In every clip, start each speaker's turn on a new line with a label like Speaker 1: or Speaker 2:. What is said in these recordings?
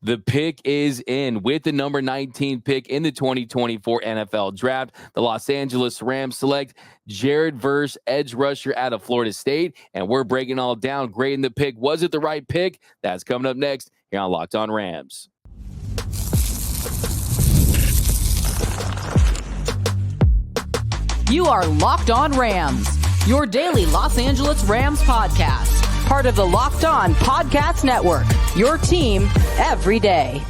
Speaker 1: The pick is in with the number 19 pick in the 2024 NFL Draft. The Los Angeles Rams select Jared Verse, edge rusher out of Florida State, and we're breaking all down, grading the pick. Was it the right pick? That's coming up next here on Locked On Rams.
Speaker 2: You are Locked On Rams, your daily Los Angeles Rams podcast. Part of the Locked On Podcast Network, your team every day.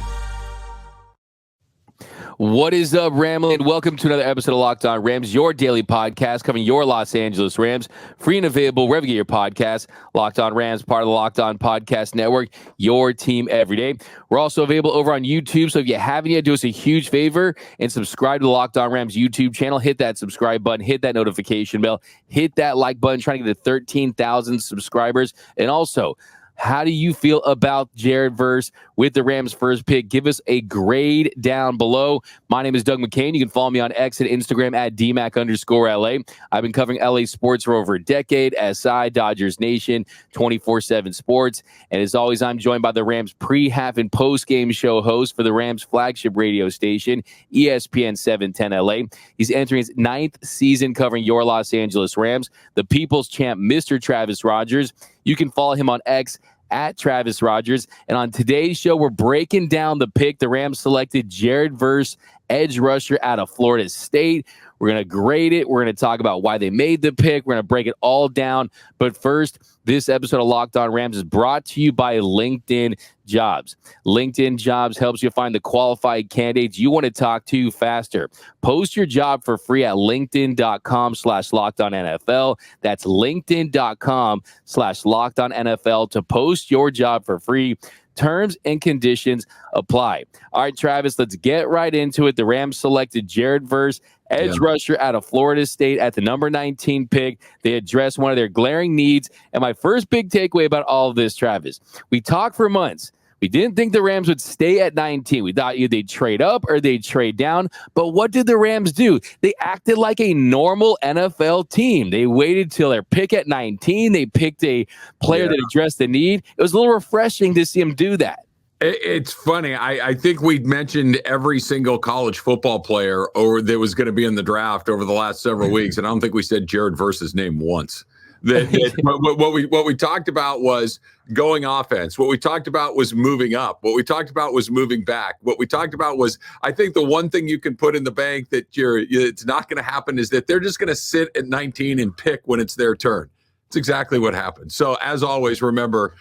Speaker 1: What is up, Ramlin? Welcome to another episode of Locked On Rams, your daily podcast covering your Los Angeles Rams. Free and available wherever you get your podcasts. Locked On Rams, part of the Locked On Podcast Network, your team every day. We're also available over on YouTube, so if you haven't yet, do us a huge favor and subscribe to the Locked On Rams YouTube channel. Hit that subscribe button, hit that notification bell, hit that like button, trying to get to 13,000 subscribers. And also, how do you feel about Jared Verse with the Rams' first pick? Give us a grade down below. My name is Doug McCain. You can follow me on X and Instagram at DMAC_LA. I've been covering LA sports for over a decade. SI, Dodgers Nation, 24/7 Sports. And as always, I'm joined by the Rams pre-half and post-game show host for the Rams flagship radio station, ESPN 710 LA. He's entering his 9th season covering your Los Angeles Rams. The people's champ, Mr. Travis Rogers. You can follow him on X at Travis Rogers. And on today's show, we're breaking down the pick. The Rams selected Jared Verse, edge rusher out of Florida State. We're going to grade it. We're going to talk about why they made the pick. We're going to break it all down. But first, this episode of Locked On Rams is brought to you by LinkedIn Jobs. LinkedIn Jobs helps you find the qualified candidates you want to talk to faster. Post your job for free at linkedin.com/LockedOnNFL. That's linkedin.com/LockedOnNFL to post your job for free. Terms and conditions apply. All right, Travis, let's get right into it. The Rams selected Jared Verse, edge rusher out of Florida State at the number 19 pick. They addressed one of their glaring needs. And my first big takeaway about all of this, Travis, we talked for months. We didn't think the Rams would stay at 19. We thought either they'd trade up or they'd trade down. But what did the Rams do? They acted like a normal NFL team. They waited till their pick at 19. They picked a player that addressed the need. It was a little refreshing to see them do that.
Speaker 3: It's funny. I think we mentioned every single college football player that was going to be in the draft over the last several weeks, and I don't think we said Jared Verse's name once. What we talked about was going offense. What we talked about was moving up. What we talked about was moving back. What we talked about was, I think the one thing you can put in the bank that it's not going to happen is that they're just going to sit at 19 and pick when it's their turn. It's exactly what happened. So as always, remember,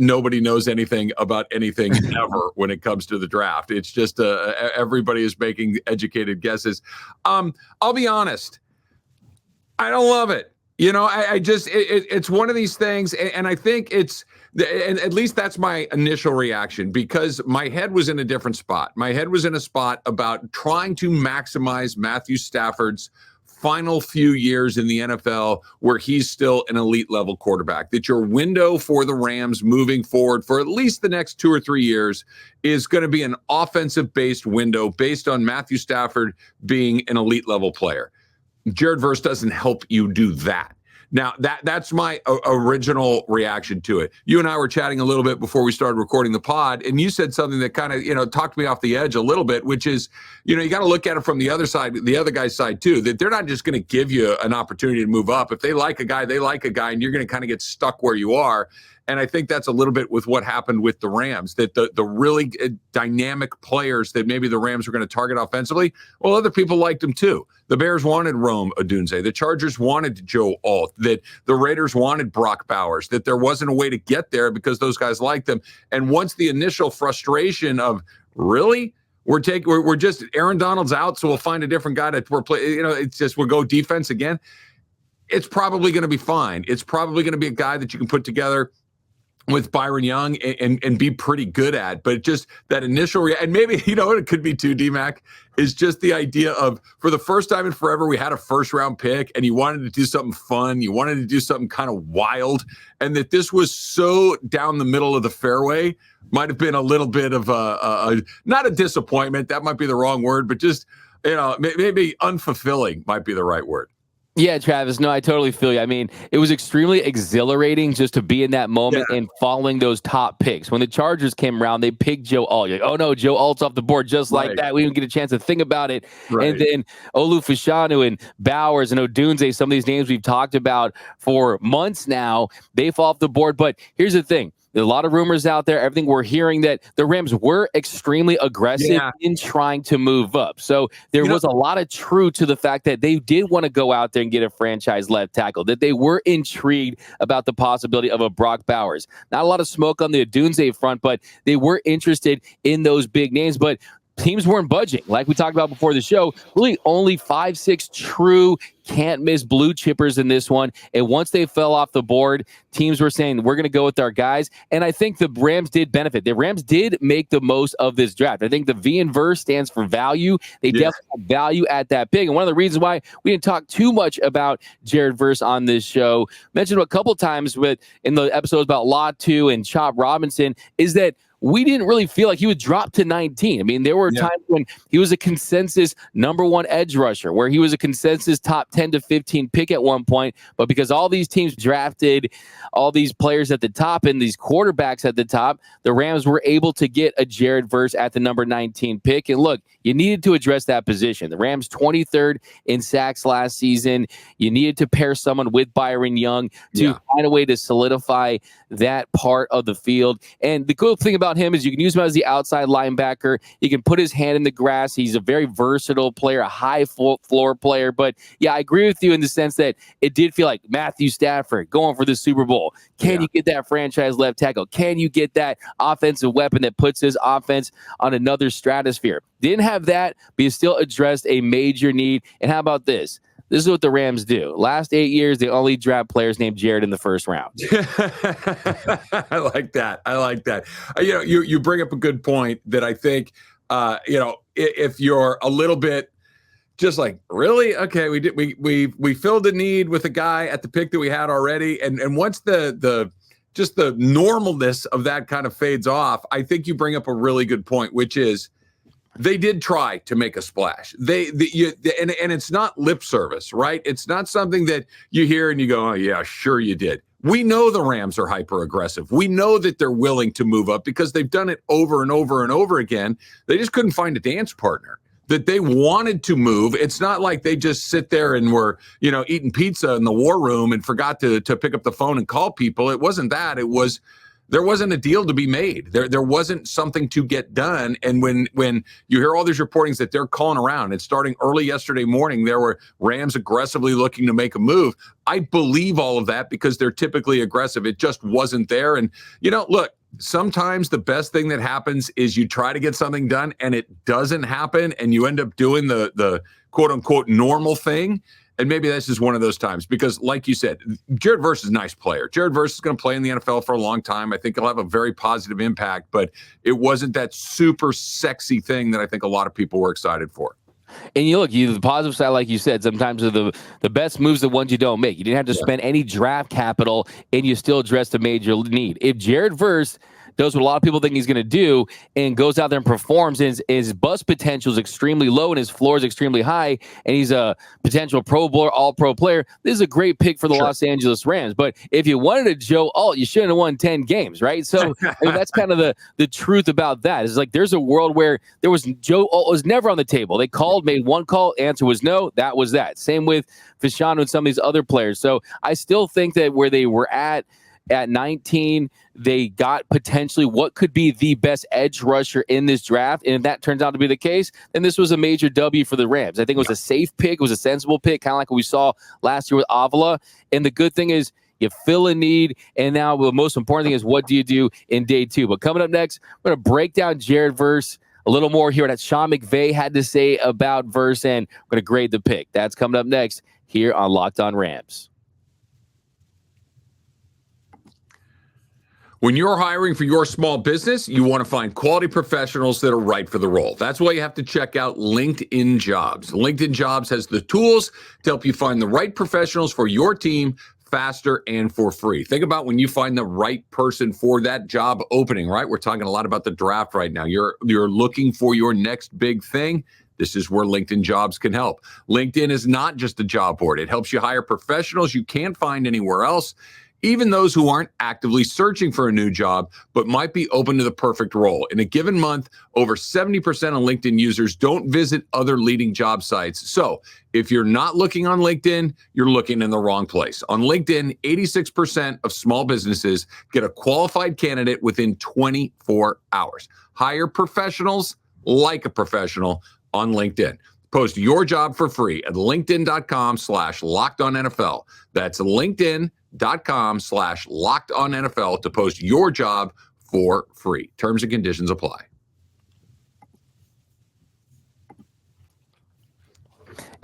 Speaker 3: nobody knows anything about anything ever when it comes to the draft. It's just everybody is making educated guesses. I'll be honest. I don't love it. You know, I just it's one of these things, and I think and at least that's my initial reaction, because my head was in a different spot. My head was in a spot about trying to maximize Matthew Stafford's final few years in the NFL where he's still an elite level quarterback, that your window for the Rams moving forward for at least the next 2 or 3 years is going to be an offensive based window based on Matthew Stafford being an elite level player. Jared Verse doesn't help you do that. Now, that's my original reaction to it. You and I were chatting a little bit before we started recording the pod, and you said something that kind of, talked me off the edge a little bit, which is, you got to look at it from the other side, the other guy's side too, that they're not just going to give you an opportunity to move up. If they like a guy, they like a guy, and you're going to kind of get stuck where you are. And I think that's a little bit with what happened with the Rams, that the really dynamic players that maybe the Rams were going to target offensively, well, other people liked them too. The Bears wanted Rome Odunze. The Chargers wanted Joe Alt. That the Raiders wanted Brock Bowers. That there wasn't a way to get there because those guys liked them. And once the initial frustration of, really? We're just Aaron Donald's out, so we'll find a different guy to replace. It's just we'll go defense again. It's probably going to be fine. It's probably going to be a guy that you can put together with Byron Young and be pretty good at, but just that initial and maybe, what it could be too, DMAC, is just the idea of, for the first time in forever, we had a first round pick and you wanted to do something fun. You wanted to do something kind of wild, and that this was so down the middle of the fairway might have been a little bit of not a disappointment. That might be the wrong word, but just, maybe unfulfilling might be the right word.
Speaker 1: Yeah, Travis. No, I totally feel you. I mean, it was extremely exhilarating just to be in that moment
Speaker 3: Yeah.
Speaker 1: and following those top picks. When the Chargers came around, they picked Joe Alt. You're like, oh no, Joe Alt's off the board just like
Speaker 3: Right.
Speaker 1: that. We didn't get a chance to think about it. And
Speaker 3: Right.
Speaker 1: then Olu Fashanu and Bowers and Odunze, some of these names we've talked about for months now, they fall off the board. But here's the thing. There's a lot of rumors out there. Everything we're hearing that the Rams were extremely aggressive in trying to move up. So there was a lot of truth to the fact that they did want to go out there and get a franchise left tackle, that they were intrigued about the possibility of a Brock Bowers. Not a lot of smoke on the Odunze front, but they were interested in those big names. But teams weren't budging. Like we talked about before the show, really only 5-6 true can't miss blue chippers in this one. And once they fell off the board, teams were saying, we're going to go with our guys. And I think the Rams did benefit. The Rams did make the most of this draft. I think the V in verse stands for value. They definitely have value at that pick. And one of the reasons why we didn't talk too much about Jared Verse on this show, mentioned a couple times in the episodes about Latu and Chop Robinson, is that we didn't really feel like he would drop to 19. I mean, there were times when he was a consensus number one edge rusher, where he was a consensus top 10 to 15 pick at one point. But because all these teams drafted all these players at the top and these quarterbacks at the top, the Rams were able to get a Jared Verse at the number 19 pick. And look, you needed to address that position. The Rams 23rd in sacks last season. You needed to pair someone with Byron Young to find a way to solidify that part of the field. And the cool thing about him is you can use him as the outside linebacker. He can put his hand in the grass. He's a very versatile player, a high floor player. But yeah, I agree with you in the sense that it did feel like Matthew Stafford going for the Super Bowl. Can you get that franchise left tackle? Can you get that offensive weapon that puts his offense on another stratosphere? Didn't have that, but you still addressed a major need. And how about this? This is what the Rams do. Last 8 years, they only draft players named Jared in the first round.
Speaker 3: I like that. I like that. You bring up a good point that I think, if you're a little bit just like, really? Okay, we filled the need with a guy at the pick that we had already. And once the normalness of that kind of fades off, I think you bring up a really good point, which is, they did try to make a splash. And it's not lip service, right? It's not something that you hear and you go, oh, yeah, sure you did. We know the Rams are hyper aggressive. We know that they're willing to move up because they've done it over and over and over again. They just couldn't find a dance partner that they wanted to move. It's not like they just sit there and were, eating pizza in the war room and forgot to pick up the phone and call people. It wasn't that. It was, there wasn't a deal to be made. There wasn't something to get done. And when you hear all these reportings that they're calling around, and starting early yesterday morning, there were Rams aggressively looking to make a move. I believe all of that because they're typically aggressive. It just wasn't there. And, look, sometimes the best thing that happens is you try to get something done and it doesn't happen and you end up doing the quote unquote normal thing. And maybe this is one of those times because, like you said, Jared Verse is a nice player. Jared Verse is going to play in the NFL for a long time. I think he'll have a very positive impact, but it wasn't that super sexy thing that I think a lot of people were excited for.
Speaker 1: And the positive side, like you said, sometimes the best moves are the ones you don't make. You didn't have to spend any draft capital, and you still addressed a major need. If Jared Verse does what a lot of people think he's going to do and goes out there and performs, and his bust potential is extremely low and his floor is extremely high, and he's a potential Pro Bowler, all-pro player, this is a great pick for the Los Angeles Rams. But if you wanted a Joe Alt, you shouldn't have won 10 games, right? So that's kind of the truth about that. It's like there's a world where Joe Alt was never on the table. They made one call, answer was no, that was that. Same with Fashanu and some of these other players. So I still think that where they were at 19, they got potentially what could be the best edge rusher in this draft. And if that turns out to be the case, then this was a major W for the Rams. I think it was a safe pick. It was a sensible pick, kind of like what we saw last year with Avila. And the good thing is you fill a need. And now the most important thing is what do you do in day two? But coming up next, we're going to break down Jared Verse a little more here that Sean McVay had to say about Verse, and we're going to grade the pick. That's coming up next here on Locked On Rams.
Speaker 3: When you're hiring for your small business, you want to find quality professionals that are right for the role. That's why you have to check out LinkedIn Jobs. LinkedIn Jobs has the tools to help you find the right professionals for your team faster and for free. Think about when you find the right person for that job opening, right? We're talking a lot about the draft right now. You're looking for your next big thing. This is where LinkedIn Jobs can help. LinkedIn is not just a job board. It helps you hire professionals you can't find anywhere else, even those who aren't actively searching for a new job, but might be open to the perfect role. In a given month, over 70% of LinkedIn users don't visit other leading job sites. So if you're not looking on LinkedIn, you're looking in the wrong place. On LinkedIn, 86% of small businesses get a qualified candidate within 24 hours. Hire professionals like a professional on LinkedIn. Post your job for free at linkedin.com/lockedonnfl. That's linkedin.com/lockedonnfl to post your job for free. Terms and conditions apply.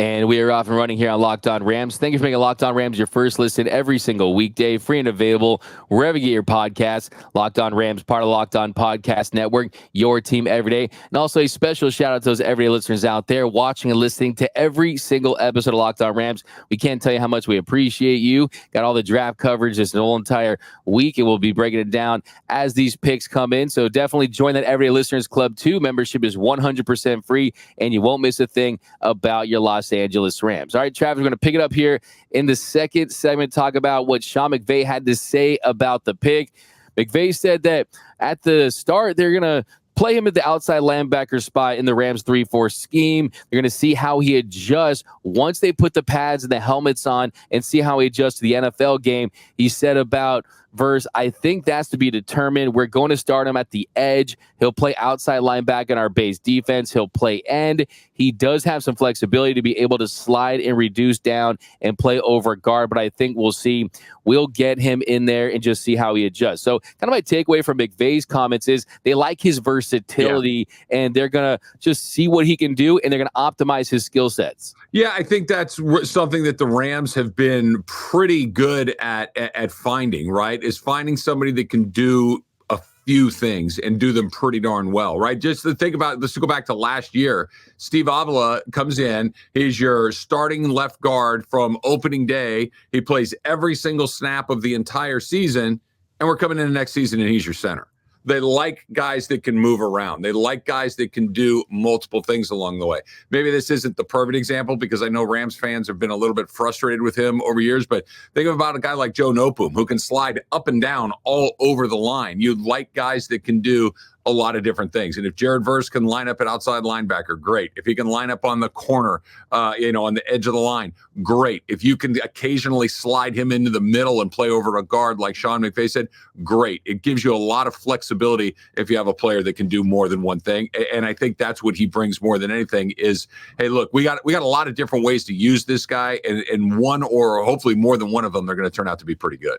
Speaker 1: And we are off and running here on Locked On Rams. Thank you for making Locked On Rams your first listen every single weekday, free and available wherever you get your podcasts. Locked On Rams, part of Locked On Podcast Network, your team every day. And also a special shout out to those everyday listeners out there watching and listening to every single episode of Locked On Rams. We can't tell you how much we appreciate you. Got all the draft coverage this whole entire week, and we'll be breaking it down as these picks come in. So definitely join that Everyday Listeners Club too. Membership is 100% free, and you won't miss a thing about your Los Angeles Rams. All right, Travis, we're going to pick it up here in the second segment, talk about what Sean McVay had to say about the pick. McVay said that at the start, they're going to play him at the outside linebacker spot in the Rams 3-4 scheme. They're going to see how he adjusts once they put the pads and the helmets on and see how he adjusts to the NFL game. He said about Verse, I think that's to be determined. We're going to start him at the edge. He'll play outside linebacker in our base defense. He'll play end. He does have some flexibility to be able to slide and reduce down and play over guard, but I think we'll see. We'll get him in there and just see how he adjusts. So kind of my takeaway from McVay's comments is they like his versatility, and they're going to just see what he can do, and they're going to optimize his skill sets.
Speaker 3: Yeah, I think that's something that the Rams have been pretty good at finding, right? Is finding somebody that can do a few things and do them pretty darn well, right? Just to think about, let's go back to last year. Steve Avila comes in. He's your starting left guard from opening day. He plays every single snap of the entire season, and we're coming into next season, and he's your center. They like guys that can move around. They like guys that can do multiple things along the way. Maybe this isn't the perfect example because I know Rams fans have been a little bit frustrated with him over years, but think about a guy like Joe Nopum who can slide up and down all over the line. You like guys that can do a lot of different things. And if Jared Verse can line up at outside linebacker, great. If he can line up on the corner, on the edge of the line, great. If you can occasionally slide him into the middle and play over a guard like Sean McVay said, great. It gives you a lot of flexibility if you have a player that can do more than one thing. And I think that's what he brings more than anything is, hey, look, we got a lot of different ways to use this guy, and one or hopefully more than one of them, they're going to turn out to be pretty good.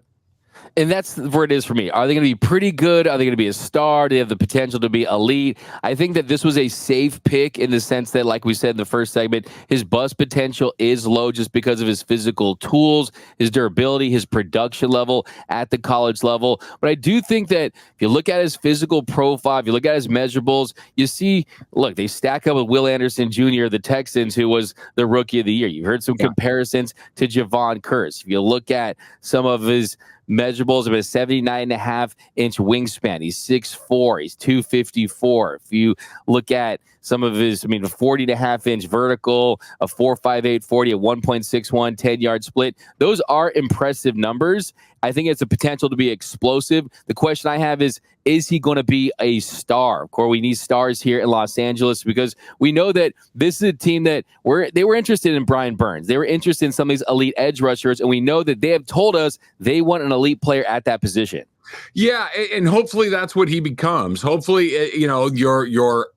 Speaker 1: And that's where it is for me. Are they going to be pretty good? Are they going to be a star? Do they have the potential to be elite? I think that this was a safe pick in the sense that, like we said in the first segment, his bust potential is low just because of his physical tools, his durability, his production level at the college level. But I do think that if you look at his physical profile, if you look at his measurables, you see, look, they stack up with Will Anderson Jr., the Texans, who was the rookie of the year. You've heard some comparisons to Javon Curse. If you look at some of his measurables of a 79.5-inch wingspan. He's 6'4". He's 254. If you look at some of his, 40.5-inch vertical, a 4.58 40, a 1.61 10-yard split. Those are impressive numbers. I think it's a potential to be explosive. The question I have is he going to be a star? Of course, we need stars here in Los Angeles because we know that this is a team that they were interested in Brian Burns. They were interested in some of these elite edge rushers, and we know that they have told us they want an elite player at that position.
Speaker 3: Yeah, and hopefully that's what he becomes. Hopefully, your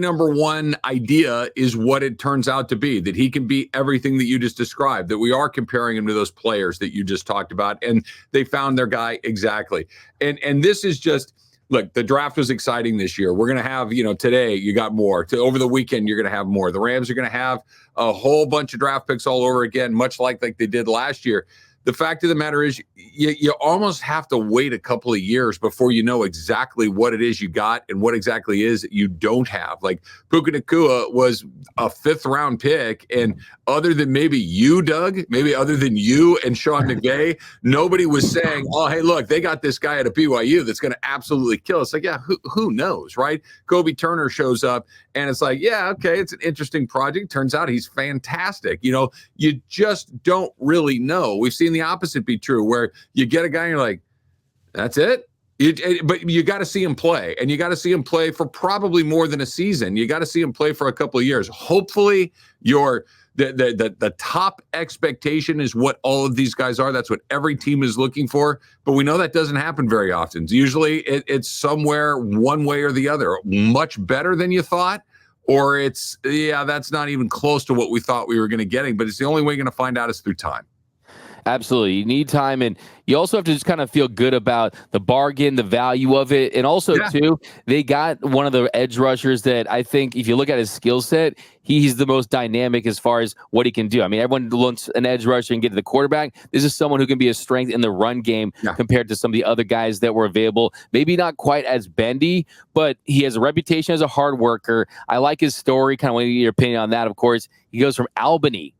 Speaker 3: number one idea is what it turns out to be, that he can be everything that you just described, that we are comparing him to those players that you just talked about, and they found their guy exactly. And this is just, look, the draft was exciting this year. We're going to have, today you got more. Over the weekend, you're going to have more. The Rams are going to have a whole bunch of draft picks all over again, much like they did last year. the fact of the matter is you almost have to wait a couple of years before you know exactly what it is you got and what exactly is you don't have. Like Puka Nacua was a 5th-round pick, and other than maybe you, Doug, maybe other than you and Sean McVay, nobody was saying, oh, hey, look, they got this guy at a BYU that's going to absolutely kill us. Like, yeah, who knows, right? Kobe Turner shows up, and it's like, yeah, okay, it's an interesting project. Turns out he's fantastic. You just don't really know. We've seen the opposite be true, where you get a guy and you're like, that's it? But you got to see him play, and you got to see him play for probably more than a season. You got to see him play for a couple of years. Hopefully the top expectation is what all of these guys are. That's what every team is looking for. But we know that doesn't happen very often. Usually it's somewhere one way or the other, much better than you thought, or it's, that's not even close to what we thought we were going to getting. But it's the only way you're going to find out is through time.
Speaker 1: Absolutely. You need time, and you also have to just kind of feel good about the bargain, the value of it. And also, too, they got one of the edge rushers that I think if you look at his skill set, he's the most dynamic as far as what he can do. I mean, everyone wants an edge rusher and get to the quarterback. This is someone who can be a strength in the run game compared to some of the other guys that were available. Maybe not quite as bendy, but he has a reputation as a hard worker. I like his story. Kind of want to get your opinion on that, of course. He goes from Albany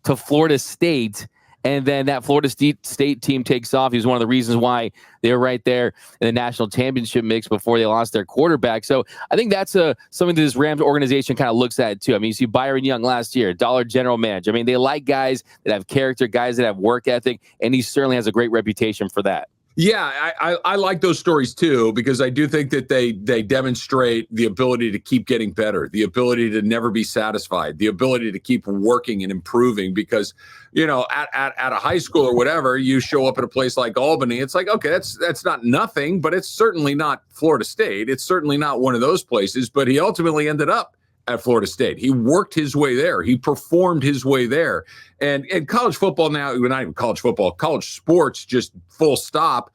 Speaker 1: to Florida State, and then that Florida State team takes off. He's one of the reasons why they were right there in the national championship mix before they lost their quarterback. So I think that's something that this Rams organization kind of looks at too. I mean, you see Byron Young last year, Dollar General Manager. I mean, they like guys that have character, guys that have work ethic, and he certainly has a great reputation for that.
Speaker 3: Yeah, I like those stories too, because I do think that they demonstrate the ability to keep getting better, the ability to never be satisfied, the ability to keep working and improving. Because, at a high school or whatever, you show up at a place like Albany, it's like, okay, that's not nothing, but it's certainly not Florida State. It's certainly not one of those places, but he ultimately ended up at Florida State. He worked his way there. He performed his way there. And college football now, not even college football, college sports, just full stop,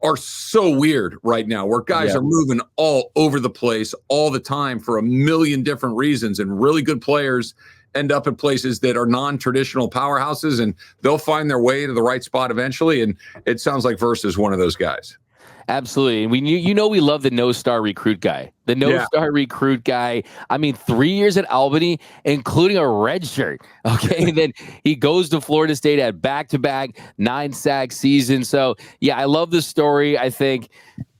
Speaker 3: are so weird right now, where guys are moving all over the place all the time for a million different reasons. And really good players end up in places that are non-traditional powerhouses, and they'll find their way to the right spot eventually. And it sounds like Verse is one of those guys.
Speaker 1: Absolutely. And we love the no-star recruit guy. The no-star recruit guy. I mean, 3 years at Albany, including a red shirt. Okay. And then he goes to Florida State at back-to-back 9-sack seasons. So, I love the story. I think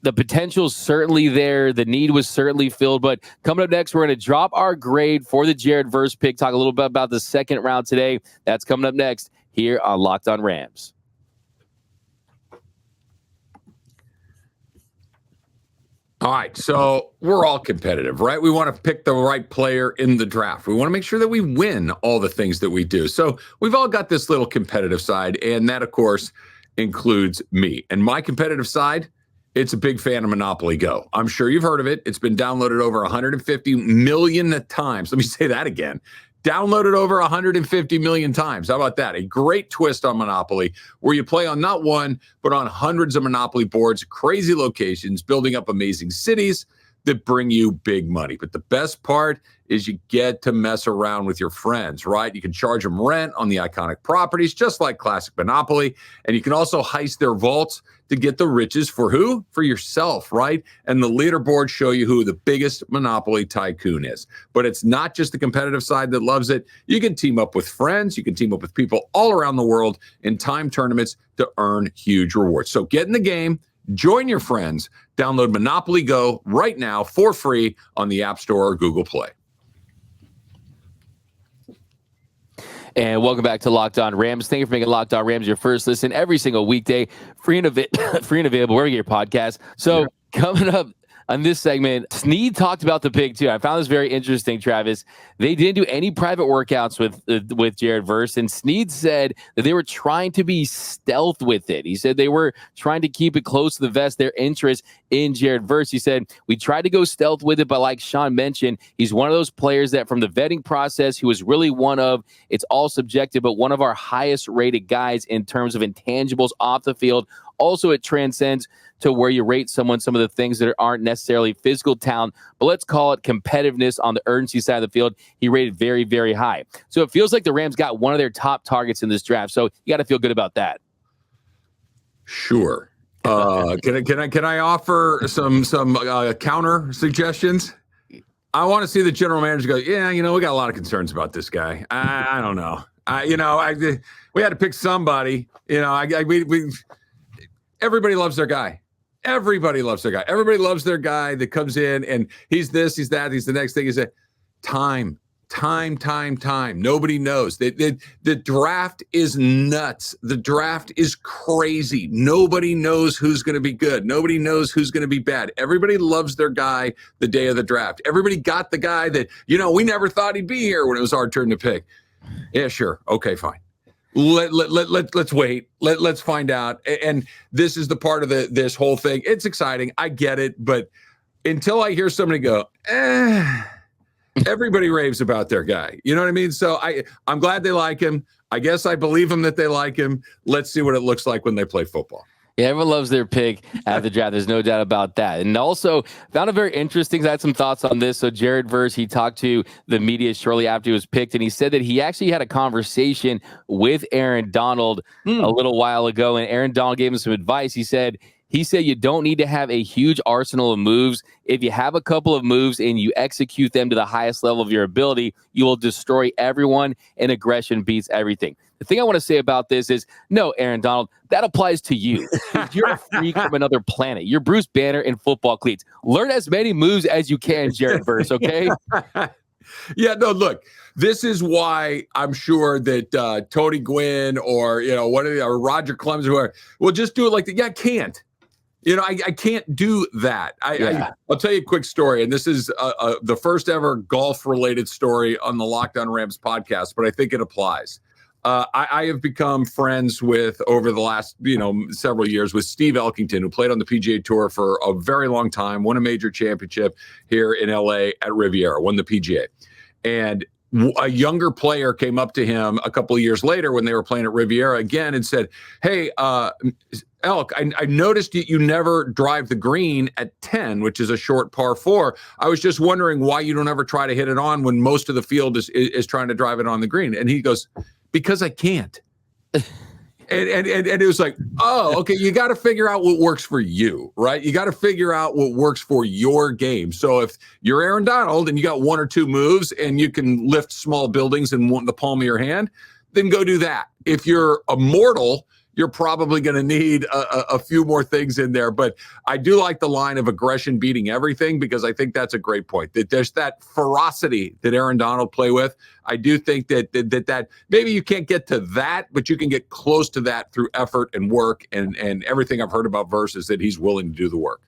Speaker 1: the potential's certainly there. The need was certainly filled. But coming up next, we're going to drop our grade for the Jared Verse pick, talk a little bit about the second round today. That's coming up next here on Locked On Rams.
Speaker 3: All right, so we're all competitive, right? We want to pick the right player in the draft. We want to make sure that we win all the things that we do. So we've all got this little competitive side, and that, of course, includes me. And my competitive side, it's a big fan of Monopoly Go. I'm sure you've heard of it. It's been downloaded over 150 million times. Let me say that again. Downloaded over 150 million times. How about that? A great twist on Monopoly, where you play on not one, but on hundreds of Monopoly boards, crazy locations, building up amazing cities that bring you big money. But the best part is you get to mess around with your friends, right? You can charge them rent on the iconic properties, just like classic Monopoly. And you can also heist their vaults to get the riches for who? For yourself, right? And the leaderboards show you who the biggest Monopoly tycoon is. But it's not just the competitive side that loves it. You can team up with friends. You can team up with people all around the world in time tournaments to earn huge rewards. So get in the game. Join your friends. Download Monopoly Go right now for free on the App Store or Google Play.
Speaker 1: And welcome back to Locked On Rams. Thank you for making Locked On Rams your first listen every single weekday, free and available wherever you get your podcast. So coming up on this segment, Snead talked about the pick too. I found this very interesting, Travis. They didn't do any private workouts with Jared Verse, and Snead said that they were trying to be stealth with it. He said they were trying to keep it close to the vest, their interest in Jared Verse. He said, we tried to go stealth with it, but like Sean mentioned, he's one of those players that from the vetting process, he was really it's all subjective, but one of our highest rated guys in terms of intangibles off the field, Also, it transcends to where you rate someone, some of the things that aren't necessarily physical talent, but let's call it competitiveness on the urgency side of the field. He rated very, very high. So it feels like the Rams got one of their top targets in this draft. So you got to feel good about that.
Speaker 3: Sure. Can I offer some counter suggestions? I want to see the general manager go, yeah, we got a lot of concerns about this guy. I don't know. We had to pick somebody. Everybody loves their guy. Everybody loves their guy. Everybody loves their guy that comes in and he's this, he's that, he's the next thing. He's a time. Nobody knows. The draft is nuts. The draft is crazy. Nobody knows who's going to be good. Nobody knows who's going to be bad. Everybody loves their guy the day of the draft. Everybody got the guy that, we never thought he'd be here when it was our turn to pick. Yeah, sure. Okay, fine. Let's wait. Let's find out. And this is the part of this whole thing. It's exciting. I get it. But until I hear somebody go, everybody raves about their guy. You know what I mean? So I'm glad they like him. I guess I believe them that they like him. Let's see what it looks like when they play football.
Speaker 1: Yeah, everyone loves their pick at the draft. There's no doubt about that. And also found it very interesting. I had some thoughts on this. So Jared Verse, he talked to the media shortly after he was picked, and he said that he actually had a conversation with Aaron Donald a little while ago, and Aaron Donald gave him some advice. He said you don't need to have a huge arsenal of moves. If you have a couple of moves and you execute them to the highest level of your ability, you will destroy everyone, and aggression beats everything. The thing I want to say about this is, no, Aaron Donald, that applies to you. You're a freak from another planet. You're Bruce Banner in football cleats. Learn as many moves as you can, Jared Verse, okay?
Speaker 3: Yeah, no, look, this is why I'm sure that Tony Gwynn or, or Roger Clemens or whoever will just do it like that. Yeah, I can't. I can't do that. I'll tell you a quick story, and this is the first ever golf-related story on the Locked On Rams podcast, but I think it applies. I have become friends with, over the last several years, with Steve Elkington, who played on the PGA Tour for a very long time, won a major championship here in LA at Riviera, won the PGA. And a younger player came up to him a couple of years later when they were playing at Riviera again and said, hey, Elk, I noticed you never drive the green at 10, which is a short par 4. I was just wondering why you don't ever try to hit it on when most of the field is trying to drive it on the green. And he goes, because I can't. And it was like, oh, okay, you got to figure out what works for you, right? You got to figure out what works for your game. So if you're Aaron Donald and you got one or two moves and you can lift small buildings in the palm of your hand, then go do that. If you're a mortal, you're probably going to need a few more things in there. But I do like the line of aggression beating everything, because I think that's a great point. That there's that ferocity that Aaron Donald play with. I do think that maybe you can't get to that, but you can get close to that through effort and work. And everything I've heard about Verse is that he's willing to do the work.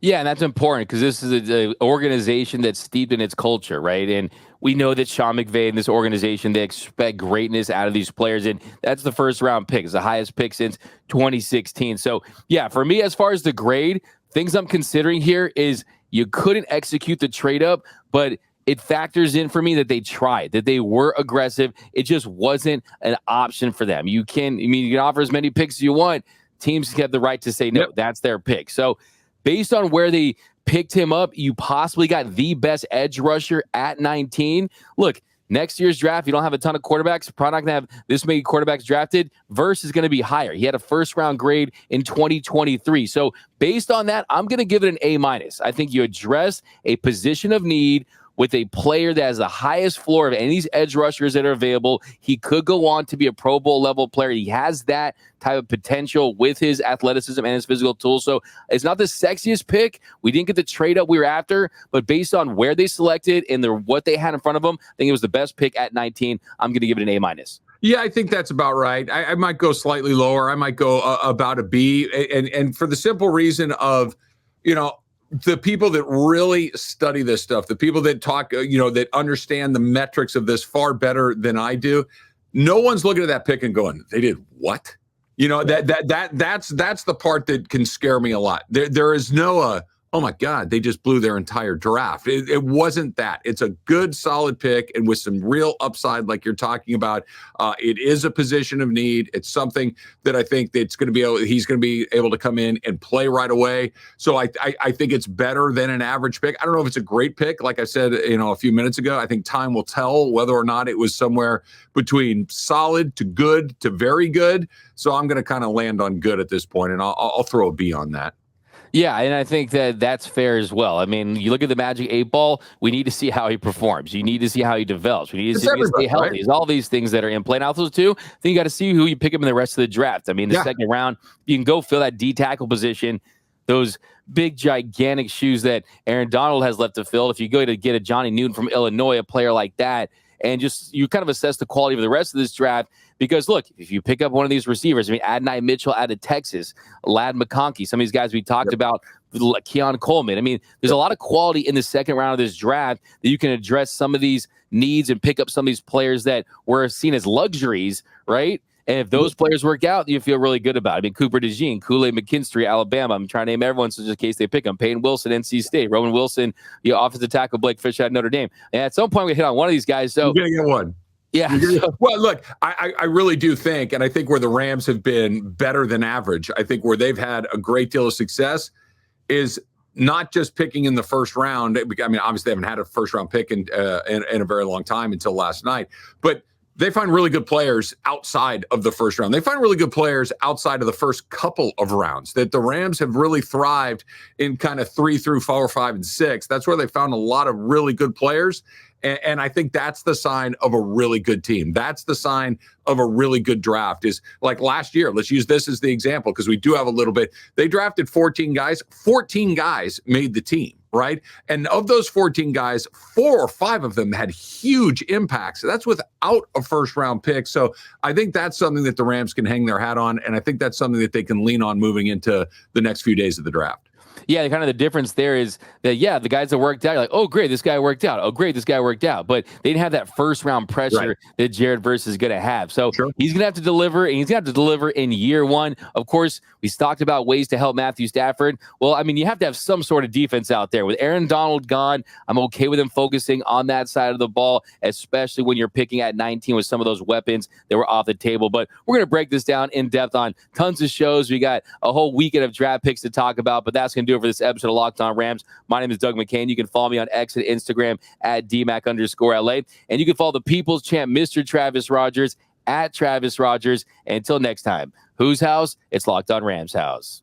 Speaker 1: Yeah, and that's important because this is an organization that's steeped in its culture, right? And we know that Sean McVay and this organization, they expect greatness out of these players, and that's the first-round pick. It's the highest pick since 2016. So, yeah, for me, as far as the grade, things I'm considering here is you couldn't execute the trade-up, but it factors in for me that they tried, that they were aggressive. It just wasn't an option for them. You can offer as many picks as you want. Teams have the right to say, no, that's their pick. So, based on where they picked him up, you possibly got the best edge rusher at 19. Look, next year's draft, you don't have a ton of quarterbacks. Probably not going to have this many quarterbacks drafted. Verse is going to be higher. He had a first-round grade in 2023. So based on that, I'm going to give it an A-. I think you address a position of need with a player that has the highest floor of any of these edge rushers that are available. He could go on to be a Pro Bowl level player. He has that type of potential with his athleticism and his physical tools. So it's not the sexiest pick. We didn't get the trade up we were after, but based on where they selected and what they had in front of them, I think it was the best pick at 19. I'm going to give it an A-.
Speaker 3: Yeah, I think that's about right. I might go slightly lower. I might go about a B, and for the simple reason of, the people that really study this stuff, the people that talk, that understand the metrics of this far better than I do, no one's looking at that pick and going, they did what? That's the part that can scare me a lot. There is no oh my God, they just blew their entire draft. It wasn't that. It's a good, solid pick and with some real upside, like you're talking about. It is a position of need. It's something that I think that's going to be he's going to be able to come in and play right away. So I think it's better than an average pick. I don't know if it's a great pick. Like I said, a few minutes ago, I think time will tell whether or not it was somewhere between solid to good to very good. So I'm going to kind of land on good at this point, and I'll throw a B on that.
Speaker 1: Yeah, and I think that that's fair as well. I mean, you look at the Magic 8 Ball, we need to see how he performs. You need to see how he develops. We need to see if he stay healthy. Right? There's all these things that are in play. And also, too, I think you got to see who you pick up in the rest of the draft. I mean, the second round, you can go fill that D tackle position, those big, gigantic shoes that Aaron Donald has left to fill. If you go to get a Johnny Newton from Illinois, a player like that, and just you kind of assess the quality of the rest of this draft. Because, look, if you pick up one of these receivers, I mean, Adonai Mitchell out of Texas, Lad McConkey, some of these guys we talked about, Keon Coleman. I mean, there's a lot of quality in the second round of this draft that you can address some of these needs and pick up some of these players that were seen as luxuries, right? And if those players work out, you feel really good about it. I mean, Cooper DeJean, Kool-Aid McKinstry, Alabama. I'm trying to name everyone so just in case they pick them. Peyton Wilson, NC State. Roman Wilson, offensive tackle, Blake Fisher at Notre Dame. And at some point, we hit on one of these guys. So
Speaker 3: you're going to get one.
Speaker 1: Yeah.
Speaker 3: Well, look, I really do think, and I think where the Rams have been better than average, I think where they've had a great deal of success is not just picking in the first round. I mean, obviously they haven't had a first round pick in a very long time until last night, but they find really good players outside of the first round. They find really good players outside of the first couple of rounds. That the Rams have really thrived in kind of 3 through 4, 5, and 6. That's where they found a lot of really good players. And I think that's the sign of a really good team. That's the sign of a really good draft. Is like last year, let's use this as the example because we do have a little bit. They drafted 14 guys. 14 guys made the team, right? And of those 14 guys, 4 or 5 of them had huge impacts. So that's without a first round pick. So I think that's something that the Rams can hang their hat on. And I think that's something that they can lean on moving into the next few days of the draft.
Speaker 1: Yeah, kind of the difference there is that, the guys that worked out, you're like, oh, great, this guy worked out. Oh, great, this guy worked out. But they didn't have that first-round pressure that Jared Verse is going to have. So he's going to have to deliver, and he's going to have to deliver in year one. Of course, we talked about ways to help Matthew Stafford. Well, I mean, you have to have some sort of defense out there. With Aaron Donald gone, I'm okay with him focusing on that side of the ball, especially when you're picking at 19 with some of those weapons that were off the table. But we're going to break this down in depth on tons of shows. We got a whole weekend of draft picks to talk about, but that's going to do it for this episode of Locked On Rams. My name is Doug McCain. You can follow me on X and Instagram at DMAC_LA. And you can follow the People's Champ, Mr. Travis Rogers, at Travis Rogers. And until next time, whose house? It's Locked On Rams house.